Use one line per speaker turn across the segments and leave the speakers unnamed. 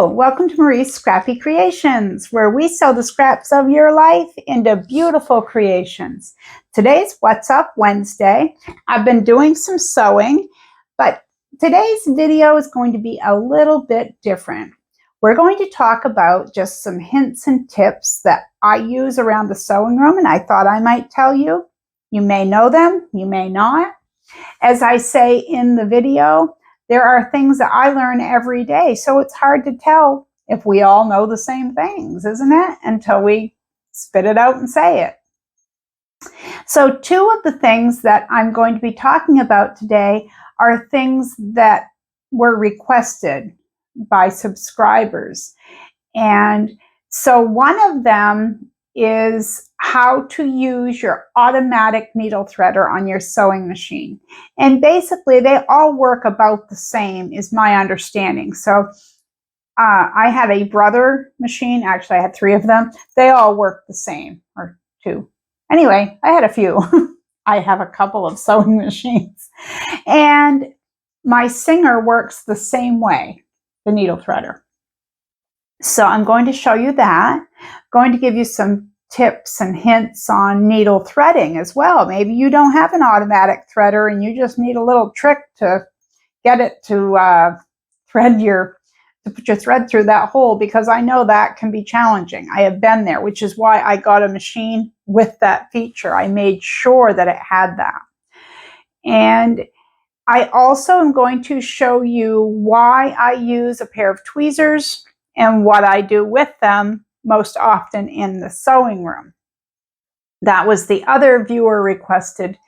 Hello, welcome to Marie's Scrappy Creations, where we sew the scraps of your life into beautiful creations. Today's What's Up Wednesday. I've been doing some sewing, but today's video is going to be a little bit different. We're going to talk about just some hints and tips that I use around the sewing room, and I thought I might tell you. You may know them, you may not. As I say in the video, there are things that I learn every day, so it's hard to tell if we all know the same things, isn't it? Until we spit it out and say it. So two of the things that I'm going to be talking about today are things that were requested by subscribers. And so one of them is how to use your automatic needle threader on your sewing machine. And basically they all work about the same is my understanding. So I had a brother machine, actually I had 3 of them. They all work the same, or 2. Anyway, I had a few. I have a couple of sewing machines. And my Singer works the same way, the needle threader. So I'm going to show you that. I'm going to give you some tips and hints on needle threading as well. Maybe you don't have an automatic threader and you just need a little trick to get it to put your thread through that hole, because I know that can be challenging. I have been there, which is why I got a machine with that feature. I made sure that it had that. And I also am going to show you why I use a pair of tweezers and what I do with them most often in the sewing room. That was the other viewer requested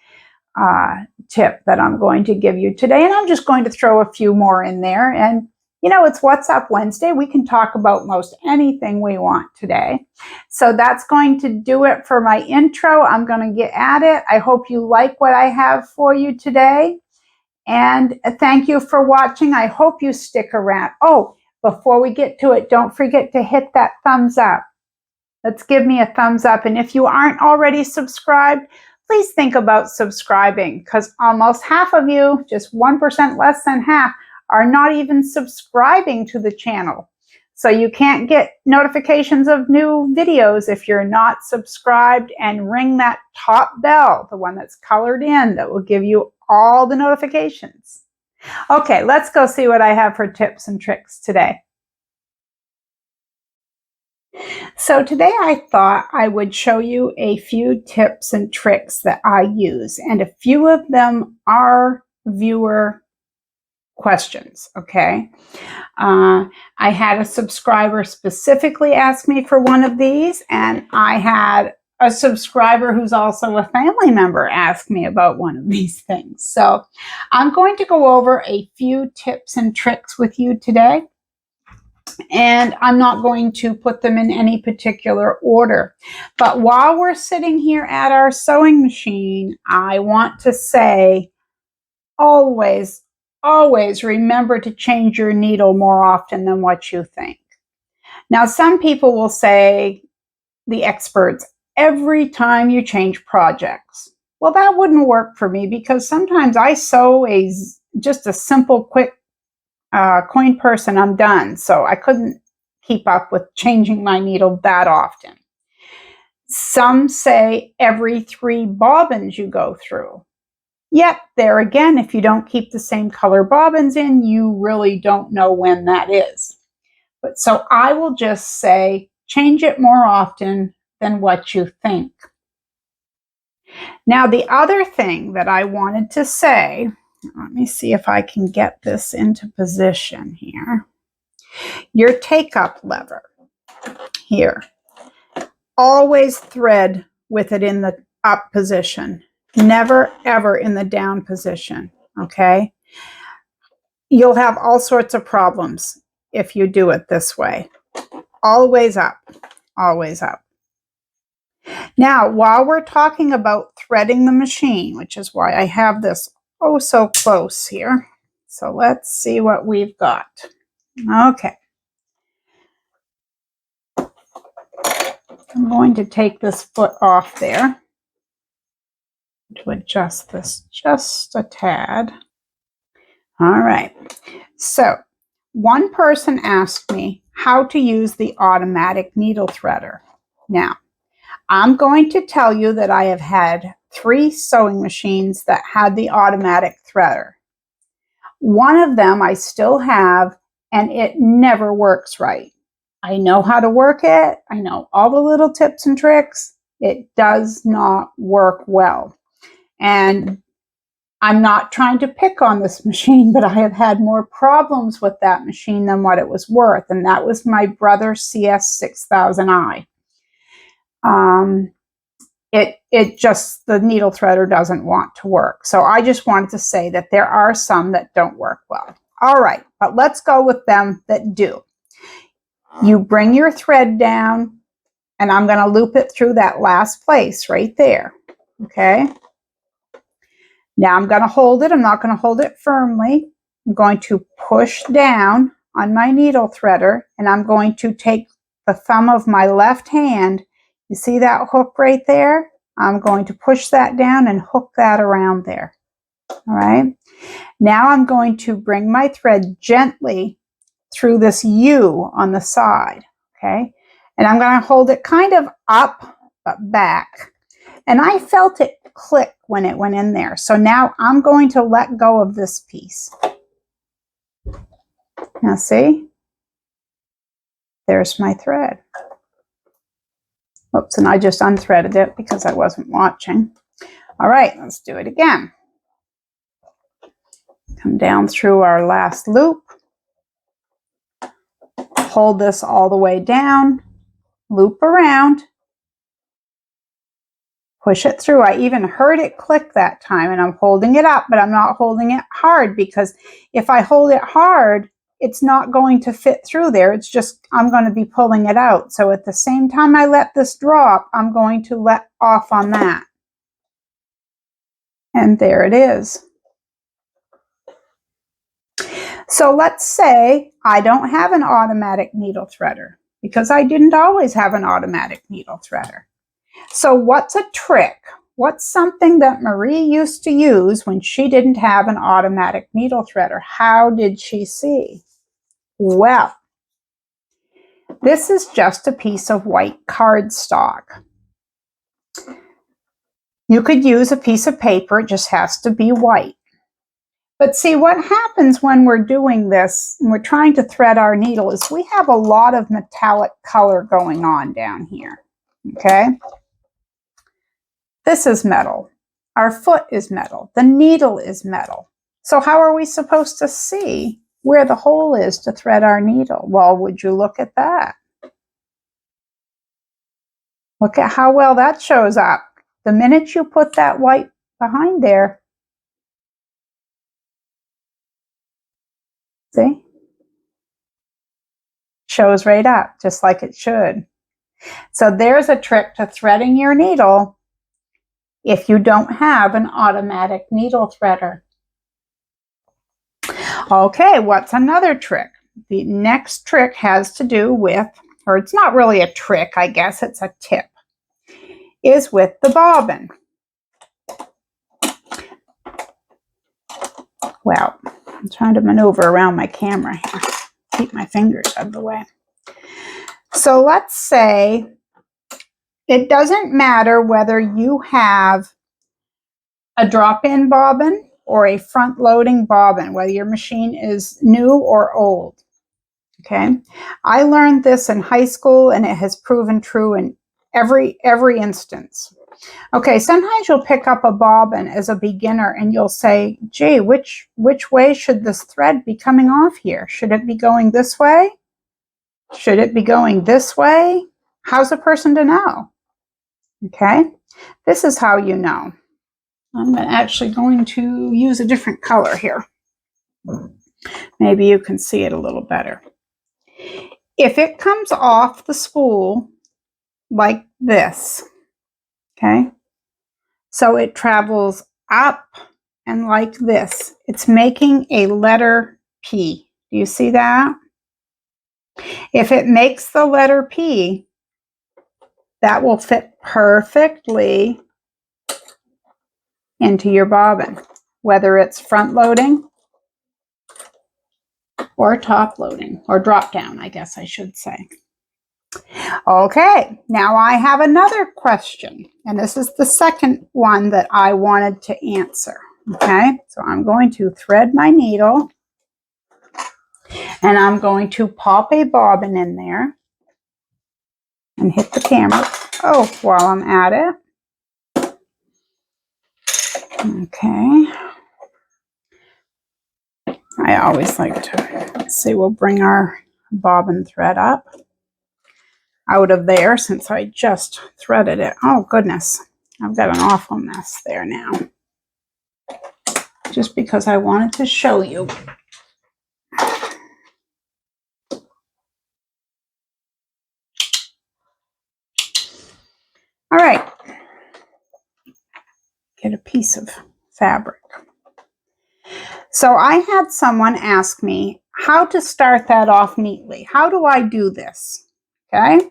tip that I'm going to give you today. And I'm just going to throw a few more in there. And you know, it's What's Up Wednesday. We can talk about most anything we want today. So that's going to do it for my intro. I'm going to get at it. I hope you like what I have for you today. And thank you for watching. I hope you stick around. Oh, before we get to it, don't forget to hit that thumbs up. Let's give me a thumbs up. And if you aren't already subscribed, please think about subscribing, because almost half of you, just 1% less than half, are not even subscribing to the channel. So you can't get notifications of new videos if you're not subscribed, and ring that top bell, the one that's colored in, that will give you all the notifications. Okay, let's go see what I have for tips and tricks today. So today I thought I would show you a few tips and tricks that I use, and a few of them are viewer questions, okay? I had a subscriber specifically ask me for one of these, and I had a subscriber who's also a family member ask me about one of these things. So I'm going to go over a few tips and tricks with you today, and I'm not going to put them in any particular order. But while we're sitting here at our sewing machine, I want to say, always remember to change your needle more often than what you think. Now, some people will say, the experts, every time you change projects. Well, that wouldn't work for me, because sometimes I sew just a simple, quick coin purse and I'm done. So I couldn't keep up with changing my needle that often. Some say every 3 bobbins you go through. Yet, there again, if you don't keep the same color bobbins in, you really don't know when that is. But so I will just say, change it more often than what you think. Now, the other thing that I wanted to say, let me see if I can get this into position here. Your take-up lever here. Always thread with it in the up position. Never, ever in the down position, okay? You'll have all sorts of problems if you do it this way. Always up, always up. Now, while we're talking about threading the machine, which is why I have this oh so close here. So let's see what we've got. Okay. I'm going to take this foot off there to adjust this just a tad. All right. So one person asked me how to use the automatic needle threader. Now, I'm going to tell you that I have had 3 sewing machines that had the automatic threader. One of them I still have, and it never works right. I know how to work it. I know all the little tips and tricks. It does not work well. And I'm not trying to pick on this machine, but I have had more problems with that machine than what it was worth. And that was my brother CS6000i. It just, the needle threader doesn't want to work. So I just wanted to say that there are some that don't work well. All right, but let's go with them that do. You bring your thread down, and I'm going to loop it through that last place right there. Okay. Now I'm going to hold it. I'm not going to hold it firmly. I'm going to push down on my needle threader, and I'm going to take the thumb of my left hand. You see that hook right there? I'm going to push that down and hook that around there. All right. Now I'm going to bring my thread gently through this U on the side. Okay. And I'm going to hold it kind of up but back. And I felt it click when it went in there. So now I'm going to let go of this piece. Now see? There's my thread. Oops, and I just unthreaded it because I wasn't watching. All right, let's do it again. Come down through our last loop. Hold this all the way down. Loop around. Push it through. I even heard it click that time, and I'm holding it up, but I'm not holding it hard, because if I hold it hard, it's not going to fit through there. It's just, I'm going to be pulling it out. So at the same time I let this drop, I'm going to let off on that. And there it is. So let's say I don't have an automatic needle threader, because I didn't always have an automatic needle threader. So what's a trick? What's something that Marie used to use when she didn't have an automatic needle threader? How did she see? Well, this is just a piece of white cardstock. You could use a piece of paper, it just has to be white. But see, what happens when we're doing this and we're trying to thread our needle is we have a lot of metallic color going on down here, okay? This is metal. Our foot is metal. The needle is metal. So how are we supposed to see where the hole is to thread our needle? Well, would you look at that? Look at how well that shows up. The minute you put that white behind there, see? Shows right up, just like it should. So there's a trick to threading your needle if you don't have an automatic needle threader. Okay, what's another trick? The next trick has to do with, or it's not really a trick, I guess it's a tip, is with the bobbin. Well, I'm trying to maneuver around my camera here. Keep my fingers out of the way. So let's say it doesn't matter whether you have a drop-in bobbin or a front-loading bobbin, whether your machine is new or old. Okay, I learned this in high school, and it has proven true in every instance. Okay, sometimes you'll pick up a bobbin as a beginner and you'll say, gee, which way should this thread be coming off here? Should it be going this way? Should it be going this way? How's a person to know? Okay, this is how you know. I'm actually going to use a different color here. Maybe you can see it a little better. If it comes off the spool like this, okay, so it travels up and like this, it's making a letter P. Do you see that? If it makes the letter P, that will fit perfectly into your bobbin, whether it's front loading or top loading, or drop down, I guess I should say. Okay, now I have another question, and this is the second one that I wanted to answer. Okay, so I'm going to thread my needle, and I'm going to pop a bobbin in there and hit the camera. Oh, while I'm at it. Okay. I always like to, let's see, we'll bring our bobbin thread up out of there since I just threaded it. Oh, goodness. I've got an awful mess there now. Just because I wanted to show you. All right. Get a piece of fabric. So I had someone ask me how to start that off neatly. How do I do this? Okay.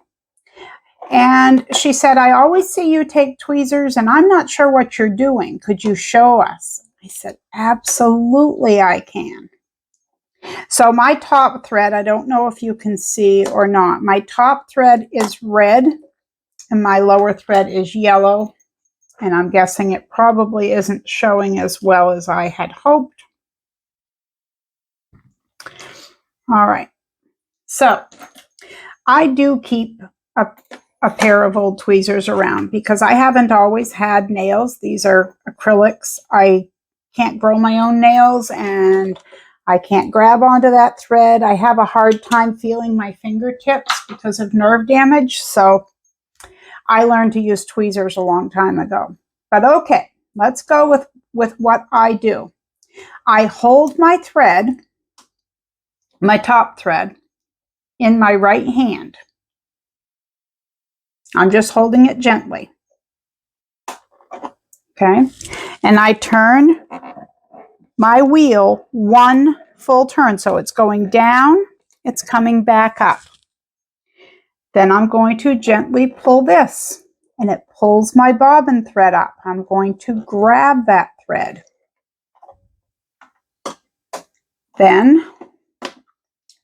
And she said, I always see you take tweezers and I'm not sure what you're doing. Could you show us? I said, absolutely I can. So my top thread, I don't know if you can see or not. My top thread is red and my lower thread is yellow. And I'm guessing it probably isn't showing as well as I had hoped. All right. So I do keep a pair of old tweezers around because I haven't always had nails. These are acrylics. I can't grow my own nails and I can't grab onto that thread. I have a hard time feeling my fingertips because of nerve damage. So I learned to use tweezers a long time ago. But okay, let's go with what I do. I hold my thread, my top thread, in my right hand. I'm just holding it gently. Okay, and I turn my wheel one full turn. So it's going down, it's coming back up. Then I'm going to gently pull this, and it pulls my bobbin thread up. I'm going to grab that thread. Then,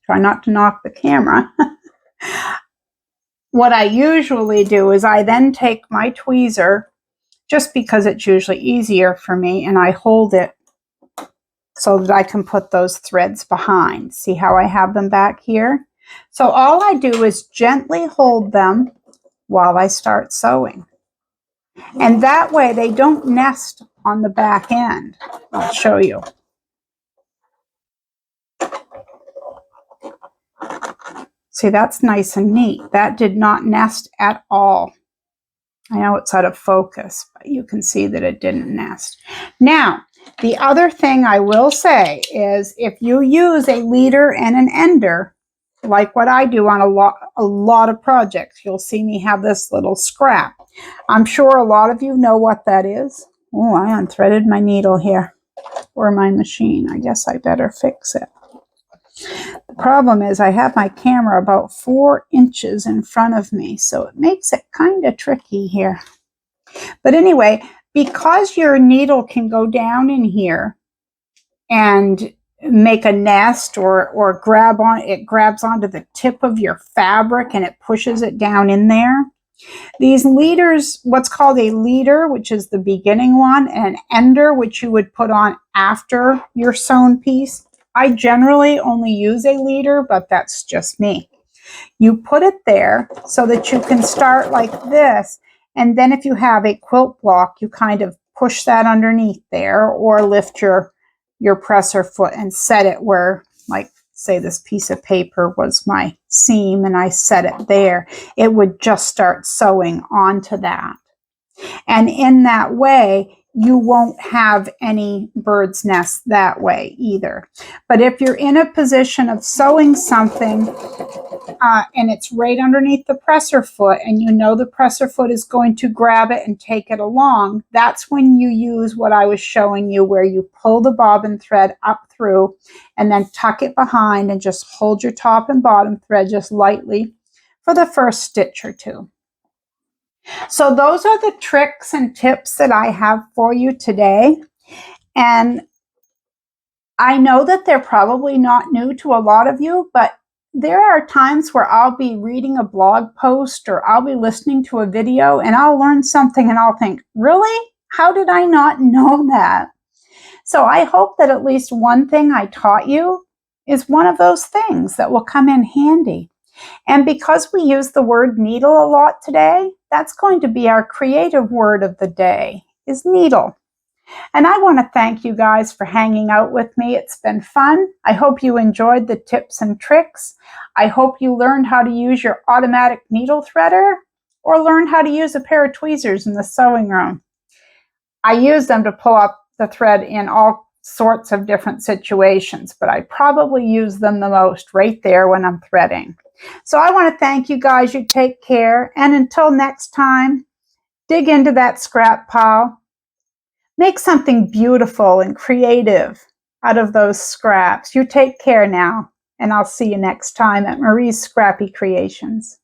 try not to knock the camera. What I usually do is I then take my tweezer, just because it's usually easier for me, and I hold it so that I can put those threads behind. See how I have them back here? So all I do is gently hold them while I start sewing. And that way they don't nest on the back end. I'll show you. See, that's nice and neat. That did not nest at all. I know it's out of focus, but you can see that it didn't nest. Now, the other thing I will say is if you use a leader and an ender, like what I do on a lot of projects, you'll see me have this little scrap. I'm sure a lot of you know what that is. Oh, I unthreaded my needle here, or my machine. I guess I better fix it. The problem is I have my camera about 4 inches in front of me, so it makes it kind of tricky here. But anyway, because your needle can go down in here and make a nest or grab on, it grabs onto the tip of your fabric and it pushes it down in there. These leaders, what's called a leader, which is the beginning one, and an ender, which you would put on after your sewn piece. I generally only use a leader, but that's just me. You put it there so that you can start like this, and then if you have a quilt block, you kind of push that underneath there or lift your presser foot and set it where, like, say this piece of paper was my seam and I set it there. It would just start sewing onto that. And in that way, you won't have any bird's nest that way either. But if you're in a position of sewing something and it's right underneath the presser foot and you know the presser foot is going to grab it and take it along, that's when you use what I was showing you, where you pull the bobbin thread up through and then tuck it behind and just hold your top and bottom thread just lightly for the first stitch or two. So those are the tricks and tips that I have for you today. And I know that they're probably not new to a lot of you, but there are times where I'll be reading a blog post or I'll be listening to a video and I'll learn something and I'll think, really? How did I not know that? So I hope that at least one thing I taught you is one of those things that will come in handy. And because we use the word needle a lot today, that's going to be our creative word of the day, is needle. And I want to thank you guys for hanging out with me. It's been fun. I hope you enjoyed the tips and tricks. I hope you learned how to use your automatic needle threader or learn how to use a pair of tweezers in the sewing room. I use them to pull up the thread in all sorts of different situations, but I probably use them the most right there when I'm threading. So I want to thank you guys. You take care. And until next time, dig into that scrap pile. Make something beautiful and creative out of those scraps. You take care now, and I'll see you next time at Marie's Scrappy Creations.